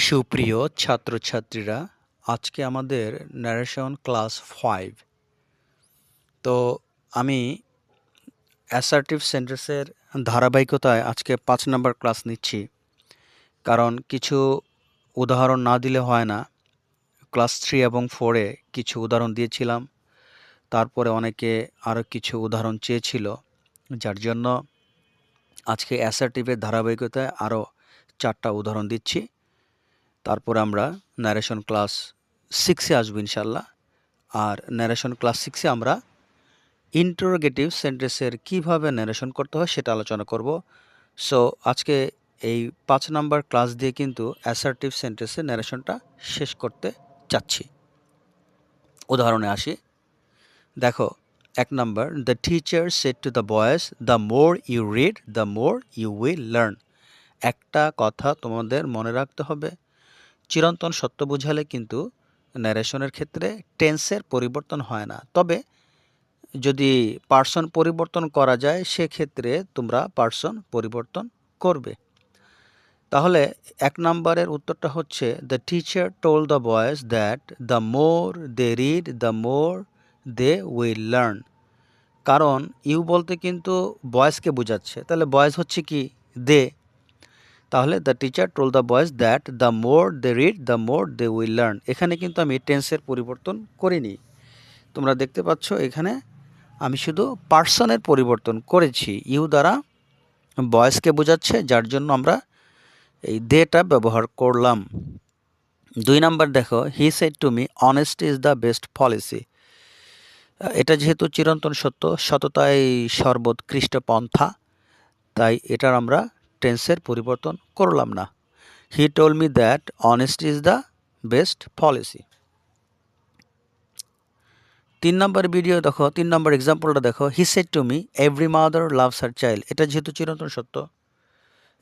সুপ্রিয় ছাত্রছাত্রীরা, আজকে আমাদের ন্যারেশন ক্লাস 5। তো আমি অ্যাসার্টিভ সেন্টেন্সের ধারাবাহিকতায় আজকে 5 নাম্বার ক্লাস নিচ্ছি, কারণ কিছু উদাহরণ না দিলে হয় না। ক্লাস 3 এবং 4-এ কিছু উদাহরণ দিয়েছিলাম, তারপরে অনেকে আরও কিছু উদাহরণ চেয়েছিল, যার জন্য আজকে অ্যাসার্টিভের ধারাবাহিকতায় আরও 4টা উদাহরণ দিচ্ছি। তারপরে আমরা ন্যারেশন ক্লাস 6-এ আসবো ইনশাল্লাহ। আর ন্যারেশন ক্লাস 6-এ আমরা ইন্টারোগেটিভ সেন্টেন্সের কিভাবে ন্যারেশন করতে হয় সেটা আলোচনা করব। সো আজকে এই 5 নাম্বার ক্লাস দিয়ে কিন্তু অ্যাসার্টিভ সেন্টেন্সের ন্যারেশনটা শেষ করতে চাচ্ছি। উদাহরণে আসি। দেখো, 1 number, the teacher said to the boys, the more you read the more you will learn. একটা কথা তোমাদের মনে রাখতে হবে, চিরন্তন সত্য বোঝালে কিন্তু ন্যারেশনের ক্ষেত্রে টেন্সের পরিবর্তন হয় না। তবে যদি পার্সন পরিবর্তন করা যায় সেক্ষেত্রে তোমরা পার্সন পরিবর্তন করবে। তাহলে 1 নাম্বারের উত্তরটা হচ্ছে, the teacher told the boys that the more they read the more they will learn. কারণ ইউ বলতে কিন্তু বয়েজকে বোঝাচ্ছে, তাহলে বয়েজ হচ্ছে কি? দে। তাহলে the teacher told the boys that the more they read the more they will learn. এখানে কিন্তু আমি টেন্সের পরিবর্তন করিনি। তোমরা দেখতে পাচ্ছ এখানে আমি শুধু পার্সনের পরিবর্তন করেছি। ইউ দ্বারা বয়েজকে বোঝাচ্ছে, যার জন্য আমরা এই দেটা ব্যবহার করলাম। 2 নাম্বার দেখো, he said to me honesty is the best policy. এটা যেহেতু চিরন্তন সত্য, সততাই সর্বোৎকৃষ্ট পন্থা, তাই এটার আমরা টেন্সের পরিবর্তন করলাম না। He told me that honesty is the best policy. 3 number video দেখো, 3 নাম্বার এক্সাম্পলটা দেখো, he said to me every mother loves her child. এটা যেহেতু চিরন্তন সত্য,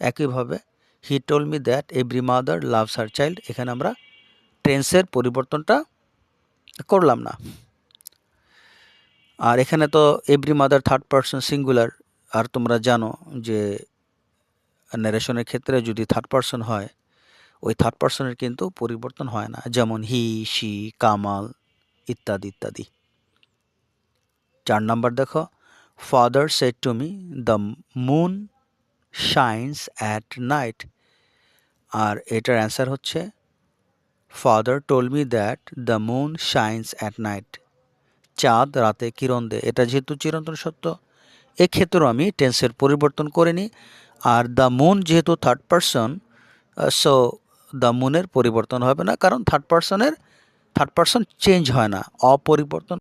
একইভাবে he told me that every mother loves her child, এখানে আমরা টেন্সের পরিবর্তনটা করলাম না। আর এখানে তো every mother third person singular, আর তোমরা জানো যে ন্যারেশনের ক্ষেত্রে যদি থার্ড পারসন হয়, ওই থার্ড পারসনের কিন্তু পরিবর্তন হয় না, যেমন হি, শি, কামাল ইত্যাদি ইত্যাদি। 4 নাম্বার দেখো, father said to me the moon shines at night. আর এটার অ্যান্সার হচ্ছে, father told me that the moon shines at night. চাঁদ রাতে কিরণ দেয়। এটা যেহেতু চিরন্তন সত্য, এক্ষেত্রেও আমি টেন্সের পরিবর্তন করিনি। আর দ্য মুন যেহেতু থার্ড পারসন, সো দ্য মুনের পরিবর্তন হবে না, কারণ থার্ড পারসন চেঞ্জ হয় না, অপরিবর্তন